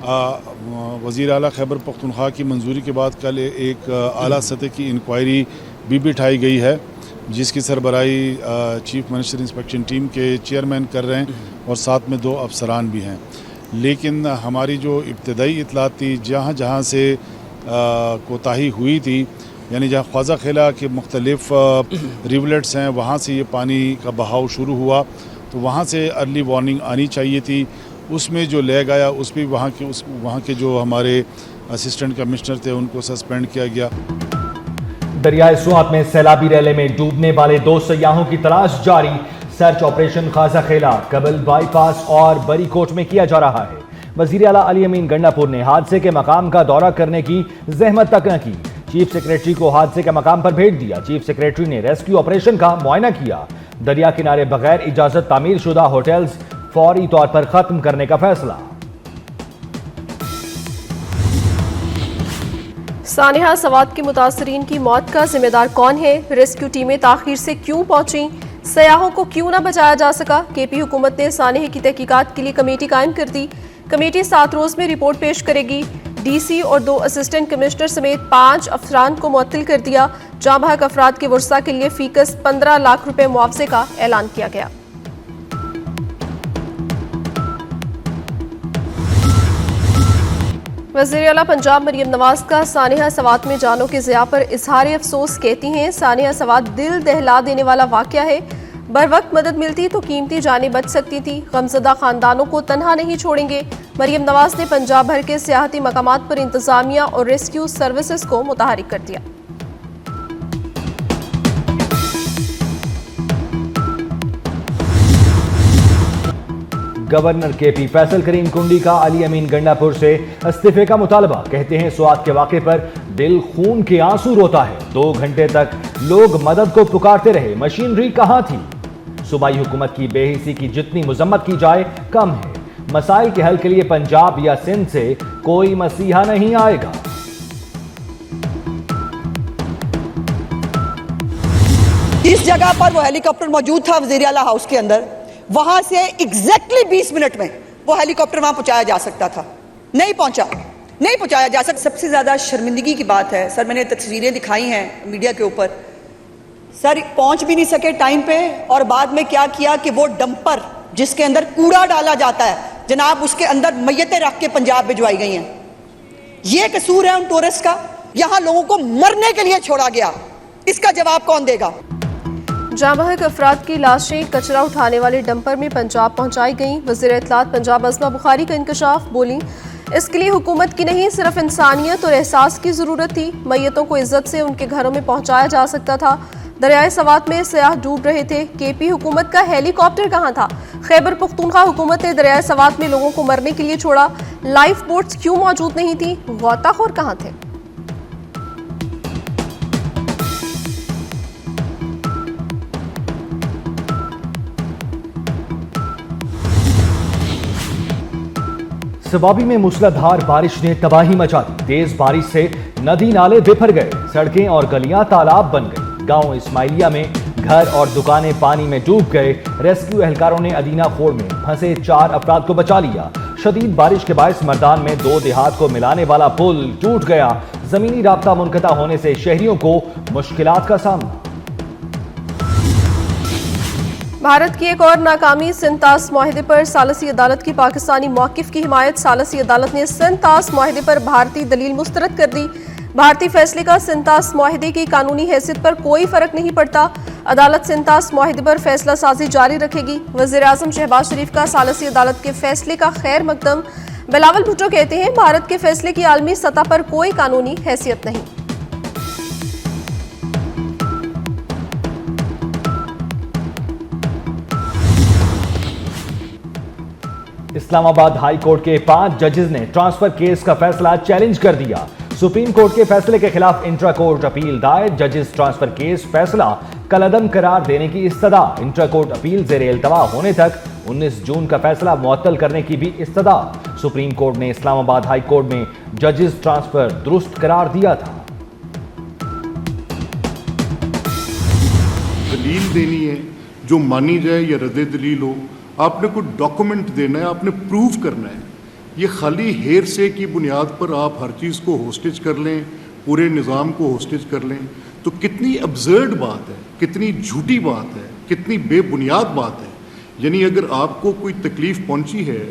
وزیر اعلیٰ خیبر پختونخوا کی منظوری کے بعد کل ایک اعلیٰ سطح کی انکوائری بھی بٹھائی گئی ہے، جس کی سربراہی چیف منسٹر انسپیکشن ٹیم کے چیئرمین کر رہے ہیں اور ساتھ میں 2 افسران بھی ہیں۔ لیکن ہماری جو ابتدائی اطلاعات تھی، جہاں جہاں سے کوتاہی ہوئی تھی، یعنی جہاں خواجہ خیلا کے مختلف ریولیٹس ہیں، وہاں سے یہ پانی کا بہاؤ شروع ہوا، تو وہاں سے ارلی وارننگ آنی چاہیے تھی۔ اس میں جو لیگ آیا، اس پہ وہاں کے جو ہمارے اسسٹنٹ کمشنر تھے ان کو سسپینڈ کیا گیا۔ دریائے سوات میں سیلابی ریلے میں ڈوبنے والے 2 سیاحوں کی تلاش جاری۔ Search operation Khwaja Khela, Kabal bypass اور بری کوٹ میں کیا جا رہا ہے۔ وزیر اعلیٰ علی امین گنڈاپور نے حادثے کے مقام کا دورہ کرنے کی زحمت تک نہ کی، چیف سیکریٹری کو حادثے کے مقام پر بھیج دیا۔ چیف سیکریٹری نے ریسکیو آپریشن کا معائنہ کیا۔ دریا کنارے بغیر اجازت تعمیر شدہ ہوٹلز فوری طور پر ختم کرنے کا فیصلہ۔ سانحہ سوات کے متاثرین کی موت کا ذمہ دار کون ہے؟ ریسکیو ٹیمیں تاخیر سے کیوں پہنچیں؟ سیاحوں کو کیوں نہ بچایا جا سکا؟ کے پی حکومت نے سانحے کی تحقیقات کے لیے کمیٹی قائم کر دی۔ کمیٹی 7 روز میں رپورٹ پیش کرے گی۔ ڈی سی اور 2 اسسٹنٹ کمشنر سمیت 5 افسران کو معطل کر دیا۔ جاں بحق افراد کے ورثاء کے لیے فی کس 15 لاکھ روپے معاوضے کا اعلان کیا گیا۔ وزیر اعلیٰ پنجاب مریم نواز کا سانحہ سوات میں جانوں کے ضیاع پر اظہار افسوس، کہتی ہیں سانحہ سوات دل دہلا دینے والا واقعہ ہے، بر وقت مدد ملتی تو قیمتی جانیں بچ سکتی تھی، غمزدہ خاندانوں کو تنہا نہیں چھوڑیں گے۔ مریم نواز نے پنجاب بھر کے سیاحتی مقامات پر انتظامیہ اور ریسکیو سروسز کو متحرک کر دیا۔ گورنر کے پی فیصل کریم کنڈی کا علی امین گنڈاپور سے استعفے کا مطالبہ، کہتے ہیں سوات کے واقعے پر دل خون کے آنسو روتا ہے۔ 2 گھنٹے تک لوگ مدد کو پکارتے رہے، مشینری کہاں تھی؟ صوبائی حکومت کی بے حسی کی جتنی مذمت کی جائے کم ہے۔ مسائل کے حل کے لیے پنجاب یا سندھ سے کوئی مسیحا نہیں آئے گا۔ اس جگہ پر وہ ہیلی کاپٹر موجود تھا وزیر اعلیٰ ہاؤس کے اندر، وہاں سے ایگزیکٹلی 20 منٹ میں وہ ہیلی کاپٹر وہاں پہنچایا جا سکتا تھا، نہیں پہنچایا جا سکتا۔ سب سے زیادہ شرمندگی کی بات ہے سر، میں نے تصویریں دکھائی ہیں میڈیا کے اوپر، سر پہنچ بھی نہیں سکے ٹائم پہ، اور بعد میں کیا کیا کہ وہ ڈمپر جس کے اندر کوڑا ڈالا جاتا ہے جناب، اس کے اندر میتیں رکھ کے پنجاب بھجوائی گئی ہیں۔ یہ قصور ہے ان ٹورسٹ کا، یہاں لوگوں کو مرنے کے لیے چھوڑا گیا، اس کا جواب کون دے گا؟ جاں بحق افراد کی لاشیں کچرا اٹھانے والے ڈمپر میں پنجاب پہنچائی گئیں۔ وزیر اطلاعات پنجاب عظمہ بخاری کا انکشاف، بولیں اس کے لیے حکومت کی نہیں صرف انسانیت اور احساس کی ضرورت تھی، میتوں کو عزت سے ان کے گھروں میں پہنچایا جا سکتا تھا۔ دریائے سوات میں سیاح ڈوب رہے تھے، کے پی حکومت کا ہیلی کاپٹر کہاں تھا؟ خیبر پختونخوا حکومت نے دریائے سوات میں لوگوں کو مرنے کے لیے چھوڑا، لائف بوٹس کیوں موجود نہیں تھی؟ غوطہ خور کہاں تھے؟ سبابی میں موسلادھار بارش نے تباہی مچا دی، تیز بارش سے ندی نالے بپھر گئے، سڑکیں اور گلیاں تالاب بن گئی۔ گاؤں اسماعیلیہ میں گھر اور دکانیں پانی میں ڈوب گئے۔ ریسکیو اہلکاروں نے ادینہ کھوڑ میں پھنسے 4 افراد کو بچا لیا۔ شدید بارش کے باعث مردان میں 2 دیہات کو ملانے والا پل ٹوٹ گیا، زمینی رابطہ منقطع ہونے سے شہریوں کو مشکلات کا سامنا۔ بھارت کی ایک اور ناکامی، سندھ طاس معاہدے پر ثالثی عدالت کی پاکستانی موقف کی حمایت۔ ثالثی عدالت نے سندھ طاس معاہدے پر بھارتی دلیل مسترد کر دی۔ بھارتی فیصلے کا سندھ طاس معاہدے کی قانونی حیثیت پر کوئی فرق نہیں پڑتا، عدالت سندھ طاس معاہدے پر فیصلہ سازی جاری رکھے گی۔ وزیر اعظم شہباز شریف کا ثالثی عدالت کے فیصلے کا خیر مقدم، بلاول بھٹو کہتے ہیں بھارت کے فیصلے کی عالمی سطح پر کوئی قانونی حیثیت نہیں۔ اسلام آباد ہائی کورٹ کے 5 ججز نے ٹرانسفر کیس کا فیصلہ چیلنج کر دیا۔ سپریم کورٹ کے فیصلے کے خلاف انٹرا کورٹ اپیل دائر، ججز ٹرانسفر کیس فیصلہ کالعدم قرار دینے کی استدعا۔ انٹرا کورٹ اپیل زیر التوا ہونے تک 19 جون کا فیصلہ معطل کرنے کی بھی استدعا۔ سپریم کورٹ نے اسلام آباد ہائی کورٹ میں ججز ٹرانسفر درست قرار دیا تھا۔ دلیل دینی ہے جو مانی جائے یا رد دلیل ہو، آپ نے کوئی ڈاکومنٹ دینا ہے، آپ نے پروف کرنا ہے یہ خالی ہیر سے کی بنیاد پر آپ ہر چیز کو ہوسٹیج کر لیں، پورے نظام کو ہوسٹیج کر لیں، تو کتنی ابزرڈ بات ہے، کتنی جھوٹی بات ہے، کتنی بے بنیاد بات ہے. یعنی اگر آپ کو کوئی تکلیف پہنچی ہے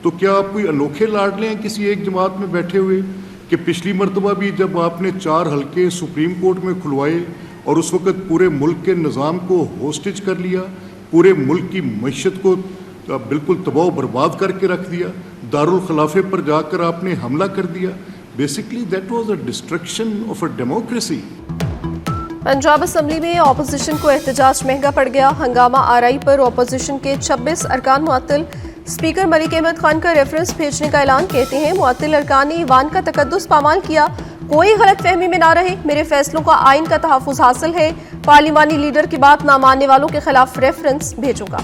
تو کیا آپ کوئی انوکھے لاڈلے ہیں کسی ایک جماعت میں بیٹھے ہوئے؟ کہ پچھلی مرتبہ بھی جب آپ نے 4 حلقے سپریم کورٹ میں کھلوائے اور اس وقت پورے ملک کے نظام کو ہوسٹیج کر لیا، پورے ملک کی معیشت کو بالکل تباہ و برباد کر کے رکھ دیا، دارالخلافے پر جا کر آپ نے حملہ کر دیا. Basically that was a destruction of a democracy. Punjab assembly میں اپوزیشن کو احتجاج مہنگا پڑ گیا. ہنگامہ آرائی پر اپوزیشن کے 26 ارکان معطل. اسپیکر ملک احمد خان کا ریفرنس بھیجنے کا اعلان. کہتے ہیں معطل ارکان نے ایوان کا تقدس پامال کیا. کوئی غلط فہمی میں نہ رہے، میرے فیصلوں کا آئین کا تحفظ حاصل ہے. پارلیمانی لیڈر کی بات نہ ماننے والوں کے خلاف ریفرنس بھیجوں گا.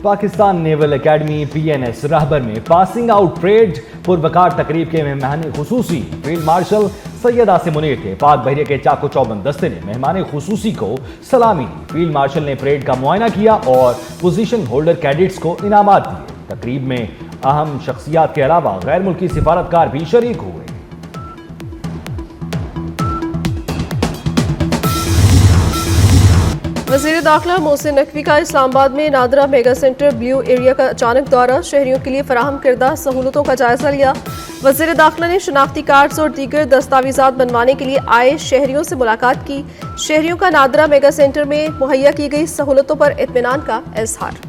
پاکستان نیول اکیڈمی PNS راہبر میں پاسنگ آؤٹ پریڈ پروقار تقریب کے مہمان خصوصی فیلڈ مارشل سید عاصم منیر کے پاک بحریہ کے چاق و چوبند دستے نے مہمان خصوصی کو سلامی دی. فیلڈ مارشل نے پریڈ کا معائنہ کیا اور پوزیشن ہولڈر کیڈٹس کو انعامات دیے. تقریب میں اہم شخصیات کے علاوہ غیر ملکی سفارتکار بھی شریک ہوئے. وزیر داخلہ محسن نقوی کا اسلام آباد میں Nadira mega centre blue area کا اچانک دورہ. شہریوں کے لیے فراہم کردہ سہولتوں کا جائزہ لیا. وزیر داخلہ نے شناختی کارڈز اور دیگر دستاویزات بنوانے کے لیے آئے شہریوں سے ملاقات کی. شہریوں کا نادرہ میگا سینٹر میں مہیا کی گئی سہولتوں پر اطمینان کا اظہار.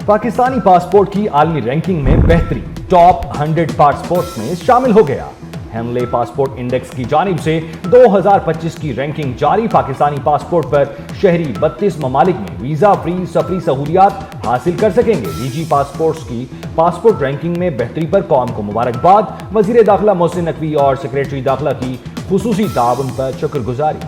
پاکستانی پاسپورٹ کی عالمی رینکنگ میں بہتری، ٹاپ 100 پاسپورٹس میں شامل ہو گیا. ہینلے پاسپورٹ انڈیکس کی جانب سے 2025 کی رینکنگ جاری. پاکستانی پاسپورٹ پر شہری 32 ممالک میں ویزا فری سفری سہولیات حاصل کر سکیں گے. ڈی جی پاسپورٹس کی پاسپورٹ رینکنگ میں بہتری پر قوم کو مبارکباد. وزیر داخلہ محسن نقوی اور سیکریٹری داخلہ کی خصوصی تعاون پر شکر گزاری.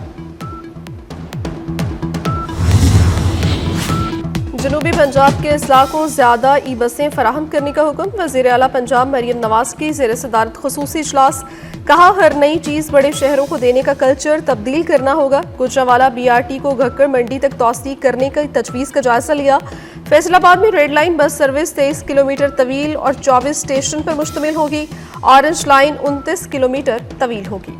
جنوبی پنجاب کے اضلاع کو زیادہ ای بسیں فراہم کرنے کا حکم. وزیر اعلیٰ پنجاب مریم نواز کی زیر صدارت خصوصی اجلاس. کہا ہر نئی چیز بڑے شہروں کو دینے کا کلچر تبدیل کرنا ہوگا. گجرانوالہ BRT کو گھگر منڈی تک توسیع کرنے کی تجویز کا جائزہ لیا. فیصل آباد میں red line bus service 23 kilometre طویل اور 24 اسٹیشن پر مشتمل ہوگی. آرنج لائن 29 کلومیٹر طویل ہوگی.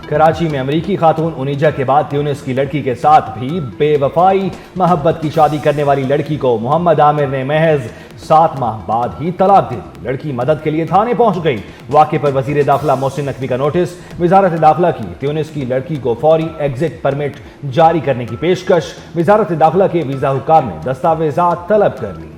کراچی میں امریکی خاتون انیجا کے بعد تیونس کی لڑکی کے ساتھ بھی بے وفائی محبت کی شادی کرنے والی لڑکی کو محمد عامر نے محض 7 ماہ بعد ہی طلاق دے دی. لڑکی مدد کے لیے تھانے پہنچ گئی. واقعے پر وزیر داخلہ محسن نقوی کا نوٹس. وزارت داخلہ کی تیونس کی لڑکی کو فوری ایگزٹ پرمٹ جاری کرنے کی پیشکش. وزارت داخلہ کے ویزا حکام نے دستاویزات طلب کر لی.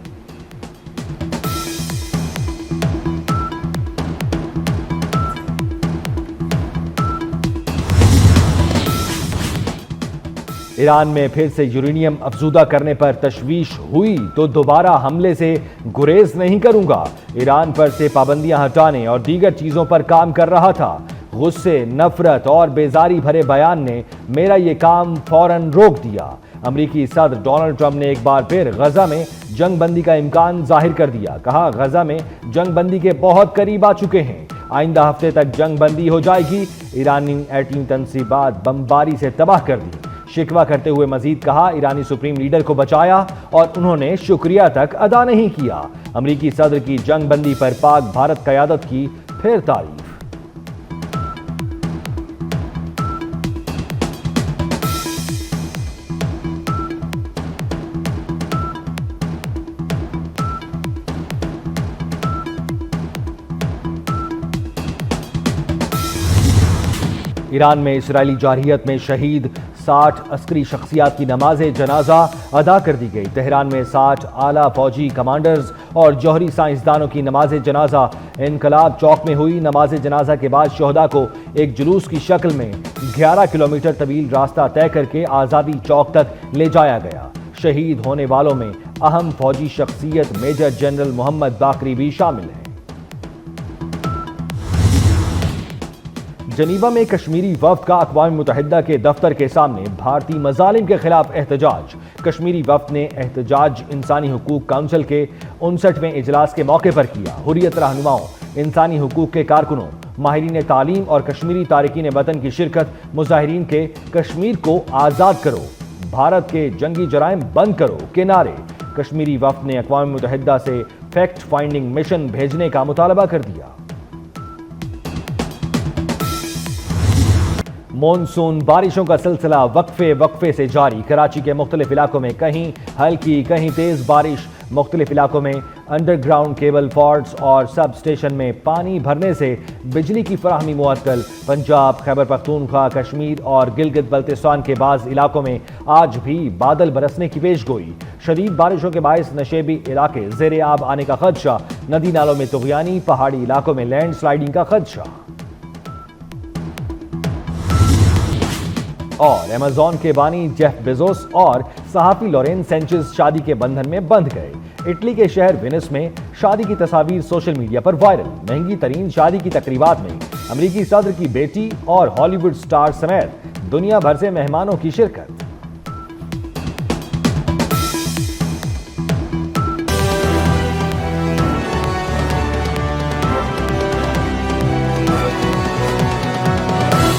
ایران میں پھر سے یورینیم افزودہ کرنے پر تشویش ہوئی تو دوبارہ حملے سے گریز نہیں کروں گا. ایران پر سے پابندیاں ہٹانے اور دیگر چیزوں پر کام کر رہا تھا. غصے، نفرت اور بیزاری بھرے بیان نے میرا یہ کام فوراً روک دیا. امریکی صدر ڈونلڈ ٹرمپ نے ایک بار پھر غزہ میں جنگ بندی کا امکان ظاہر کر دیا. کہا غزہ میں جنگ بندی کے بہت قریب آ چکے ہیں. آئندہ ہفتے تک جنگ بندی ہو جائے گی. ایرانی ایٹمی تنصیبات بمباری سے تباہ کر دی. شکوہ کرتے ہوئے مزید کہا ایرانی سپریم لیڈر کو بچایا اور انہوں نے شکریہ تک ادا نہیں کیا. امریکی صدر کی جنگ بندی پر پاک بھارت قیادت کی پھر تعریف. ایران میں اسرائیلی جارحیت میں شہید 60 عسکری شخصیات کی نماز جنازہ ادا کر دی گئی. تہران میں 60 اعلیٰ فوجی کمانڈرز اور جوہری سائنسدانوں کی نماز جنازہ انقلاب چوک میں ہوئی. نماز جنازہ کے بعد شہداء کو ایک جلوس کی شکل میں 11 کلومیٹر طویل راستہ طے کر کے آزادی چوک تک لے جایا گیا. شہید ہونے والوں میں اہم فوجی شخصیت میجر جنرل محمد باقری بھی شامل ہیں. جنیوا میں کشمیری وفد کا اقوام متحدہ کے دفتر کے سامنے بھارتی مظالم کے خلاف احتجاج۔ کشمیری وفد نے احتجاج انسانی حقوق کونسل کے 59ویں اجلاس کے موقع پر کیا۔ حریت رہنماؤں، انسانی حقوق کے کارکنوں، ماہرین تعلیم اور کشمیری تارکین وطن کی شرکت۔ مظاہرین کے کشمیر کو آزاد کرو، بھارت کے جنگی جرائم بند کرو کے نعرے۔ کشمیری وفد نے اقوام متحدہ سے فیکٹ فائنڈنگ مشن بھیجنے کا مطالبہ کر دیا۔ مونسون بارشوں کا سلسلہ وقفے سے جاری۔ کراچی کے مختلف علاقوں میں کہیں ہلکی کہیں تیز بارش۔ مختلف علاقوں میں انڈر گراؤنڈ کیبل فالٹس اور سب اسٹیشن میں پانی بھرنے سے بجلی کی فراہمی معطل۔ پنجاب، خیبر پختونخوا، کشمیر اور گلگت بلتستان کے بعض علاقوں میں آج بھی بادل برسنے کی پیش گوئی۔ شدید بارشوں کے باعث نشیبی علاقے زیر آب آنے کا خدشہ۔ ندی نالوں میں طغیانی، پہاڑی علاقوں میں لینڈ سلائیڈنگ کا خدشہ۔ اور ایمیزون کے بانی جیف بیزوس اور صحافی لورین سینچز شادی کے بندھن میں بندھ گئے۔ اٹلی کے شہر وینس میں شادی کی تصاویر سوشل میڈیا پر وائرل۔ مہنگی ترین شادی کی تقریبات میں امریکی صدر کی بیٹی اور ہالی ووڈ سٹار سمیت دنیا بھر سے مہمانوں کی شرکت۔